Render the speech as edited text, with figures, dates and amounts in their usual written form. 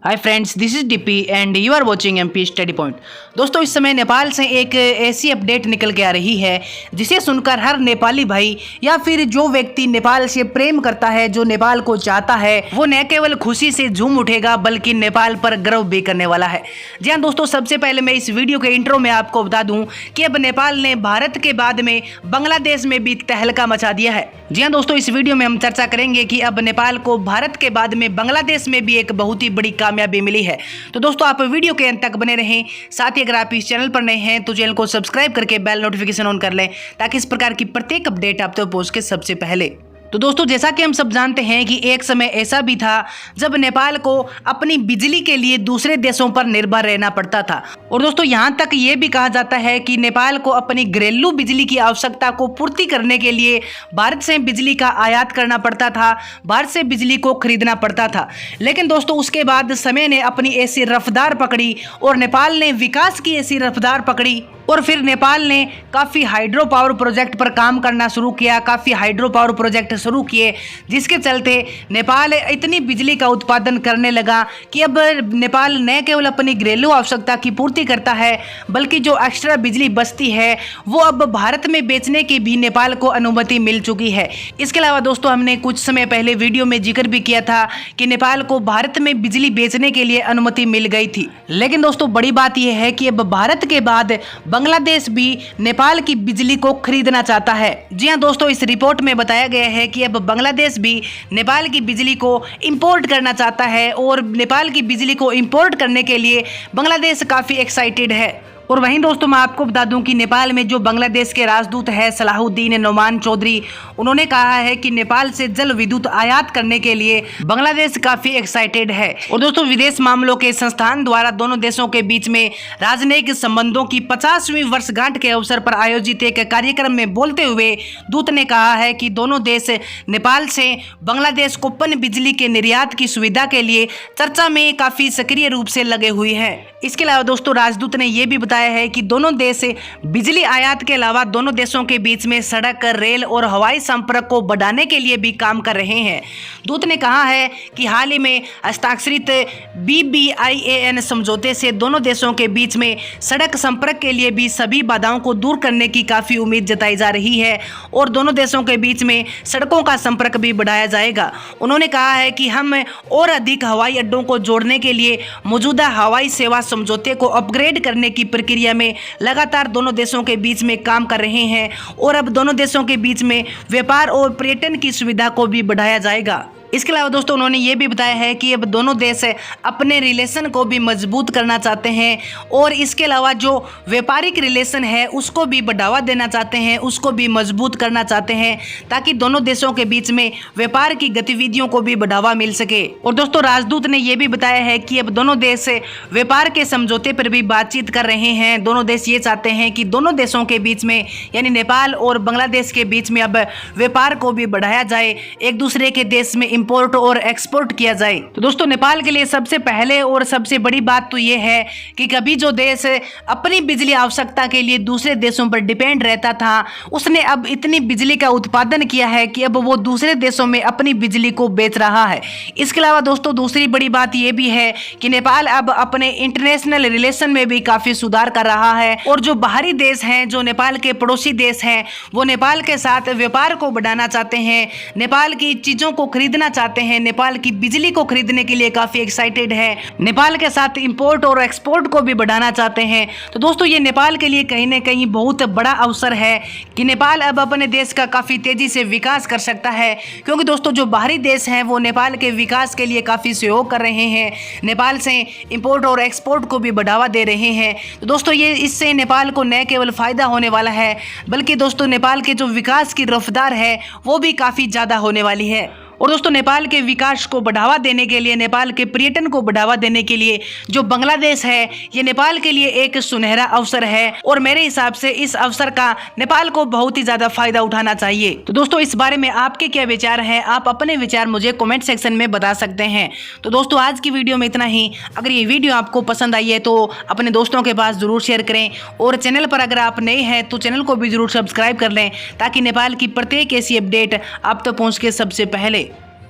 Hi friends, this is DP and you are watching MP Study Point. दोस्तों, इस समय नेपाल से एक ऐसी अपडेट निकल के आ रही है जिसे सुनकर हर नेपाली भाई या फिर जो व्यक्ति नेपाल से प्रेम करता है, जो नेपाल को चाहता है, वो न केवल खुशी से झूम उठेगा बल्कि नेपाल पर गर्व भी करने वाला है। जी हाँ दोस्तों, सबसे पहले मैं इस वीडियो के इंट्रो में आपको बता दूं कि अब नेपाल ने भारत के बाद में बांग्लादेश में भी तहलका मचा दिया है। जी हाँ दोस्तों, इस वीडियो में हम चर्चा करेंगे कि अब नेपाल को भारत के बाद में बांग्लादेश में भी एक बहुत ही बड़ी कामयाबी मिली है। तो दोस्तों, आप वीडियो के अंत तक बने रहें। साथ ही अगर आप इस चैनल पर नए हैं तो चैनल को सब्सक्राइब करके बेल नोटिफिकेशन ऑन कर लें ताकि इस प्रकार की प्रत्येक अपडेट आप तक पहुंच के सबसे पहले। तो दोस्तों, जैसा कि हम सब जानते हैं कि एक समय ऐसा भी था जब नेपाल को अपनी बिजली के लिए दूसरे देशों पर निर्भर रहना पड़ता था। और दोस्तों, यहाँ तक ये भी कहा जाता है कि नेपाल को अपनी घरेलू बिजली की आवश्यकता को पूर्ति करने के लिए भारत से बिजली का आयात करना पड़ता था, भारत से बिजली को खरीदना पड़ता था। लेकिन दोस्तों, उसके बाद समय ने अपनी ऐसी रफ्तार पकड़ी और नेपाल ने विकास की ऐसी रफ्तार पकड़ी और फिर नेपाल ने काफ़ी हाइड्रो पावर प्रोजेक्ट पर काम करना शुरू किया, काफ़ी हाइड्रो पावर प्रोजेक्ट शुरू किए, जिसके चलते नेपाल इतनी बिजली का उत्पादन करने लगा कि अब नेपाल न केवल अपनी घरेलू आवश्यकता की पूर्ति करता है बल्कि जो एक्स्ट्रा बिजली बचती है वो अब भारत में बेचने की भी नेपाल को अनुमति मिल चुकी है। इसके अलावा दोस्तों, हमने कुछ समय पहले वीडियो में जिक्र भी किया था कि नेपाल को भारत में बिजली बेचने के लिए अनुमति मिल गई थी। लेकिन दोस्तों, बड़ी बात यह है कि अब भारत के बाद बांग्लादेश भी नेपाल की बिजली को खरीदना चाहता है। जी हां दोस्तों, इस रिपोर्ट में बताया गया है कि अब बांग्लादेश भी नेपाल की बिजली को इंपोर्ट करना चाहता है और नेपाल की बिजली को इंपोर्ट करने के लिए बांग्लादेश काफ़ी एक्साइटेड है। और वहीं दोस्तों, मैं आपको बता दूं कि नेपाल में जो बांग्लादेश के राजदूत है सलाहुद्दीन नोमान चौधरी, उन्होंने कहा है कि नेपाल से जल विद्युत आयात करने के लिए बांग्लादेश काफ़ी एक्साइटेड है। और दोस्तों, विदेश मामलों के संस्थान द्वारा दोनों देशों के बीच में राजनयिक संबंधों की 50वीं वर्षगांठ के अवसर पर आयोजित एक कार्यक्रम में बोलते हुए दूत ने कहा है कि दोनों देश नेपाल से बांग्लादेश को पन बिजली के निर्यात की सुविधा के लिए चर्चा में काफ़ी सक्रिय रूप से लगे हुए हैं। इसके अलावा दोस्तों, राजदूत ने यह भी बताया है कि दोनों देश बिजली आयात के अलावा दोनों देशों के बीच में सड़क, रेल और हवाई संपर्क को बढ़ाने के लिए भी काम कर रहे हैं। दूत ने कहा है कि हाल ही में हस्ताक्षरित BBIAN समझौते से दोनों देशों के बीच में सड़क संपर्क के लिए भी सभी बाधाओं को दूर करने की काफ़ी उम्मीद जताई जा रही है और दोनों देशों के बीच में सड़कों का संपर्क भी बढ़ाया जाएगा। उन्होंने कहा है कि हम और अधिक हवाई अड्डों को जोड़ने के लिए मौजूदा हवाई सेवा समझौते को अपग्रेड करने की प्रक्रिया में लगातार दोनों देशों के बीच में काम कर रहे हैं और अब दोनों देशों के बीच में व्यापार और पर्यटन की सुविधा को भी बढ़ाया जाएगा। इसके अलावा दोस्तों, उन्होंने ये भी बताया है कि अब दोनों देश अपने रिलेशन को भी मजबूत करना चाहते हैं और इसके अलावा जो व्यापारिक रिलेशन है उसको भी बढ़ावा देना चाहते हैं, उसको भी मजबूत करना चाहते हैं ताकि दोनों देशों के बीच में व्यापार की गतिविधियों को भी बढ़ावा मिल सके। और दोस्तों, राजदूत ने यह भी बताया है कि अब दोनों देश व्यापार के समझौते पर भी बातचीत कर रहे हैं। दोनों देश ये चाहते हैं कि दोनों देशों के बीच में यानी नेपाल और बांग्लादेश के बीच में अब व्यापार को भी बढ़ाया जाए, एक दूसरे के देश में इंपोर्ट और एक्सपोर्ट किया जाए। तो दोस्तों, नेपाल के लिए सबसे पहले और सबसे बड़ी बात तो ये है कि कभी जो देश अपनी बिजली आवश्यकता के लिए दूसरे देशों पर डिपेंड रहता था, उसने अब इतनी बिजली का उत्पादन किया है कि अब वो दूसरे देशों में अपनी बिजली को बेच रहा है। इसके अलावा दोस्तों, दूसरी बड़ी बात ये भी है कि नेपाल अब अपने इंटरनेशनल रिलेशन में भी काफ़ी सुधार कर रहा है और जो बाहरी देश हैं, जो नेपाल के पड़ोसी देश हैं, वो नेपाल के साथ व्यापार को बढ़ाना चाहते हैं, नेपाल की चीज़ों को खरीदना चाहते हैं, नेपाल की बिजली को खरीदने के लिए काफी एक्साइटेड है, नेपाल के साथ इंपोर्ट और एक्सपोर्ट को भी बढ़ाना चाहते हैं। तो दोस्तों, ये नेपाल के लिए कहीं ना कहीं बहुत बड़ा अवसर है कि नेपाल अब अपने देश का काफी तेजी से विकास कर सकता है, क्योंकि दोस्तों जो बाहरी देश हैं वो नेपाल के विकास के लिए काफी सहयोग कर रहे हैं, नेपाल से इंपोर्ट और एक्सपोर्ट को भी बढ़ावा दे रहे हैं। तो दोस्तों, ये इससे नेपाल को न केवल फायदा होने वाला है बल्कि दोस्तों नेपाल के जो विकास की रफ्तार है वो भी काफी ज्यादा होने वाली है। और दोस्तों, नेपाल के विकास को बढ़ावा देने के लिए, नेपाल के पर्यटन को बढ़ावा देने के लिए जो बांग्लादेश है ये नेपाल के लिए एक सुनहरा अवसर है और मेरे हिसाब से इस अवसर का नेपाल को बहुत ही ज़्यादा फायदा उठाना चाहिए। तो दोस्तों, इस बारे में आपके क्या विचार हैं? आप अपने विचार मुझे कमेंट सेक्शन में बता सकते हैं। तो दोस्तों, आज की वीडियो में इतना ही। अगर ये वीडियो आपको पसंद आई है तो अपने दोस्तों के पास ज़रूर शेयर करें और चैनल पर अगर आप नए हैं तो चैनल को भी ज़रूर सब्सक्राइब कर लें ताकि नेपाल की प्रत्येक ऐसी अपडेट आप तक पहुँच के सबसे पहले।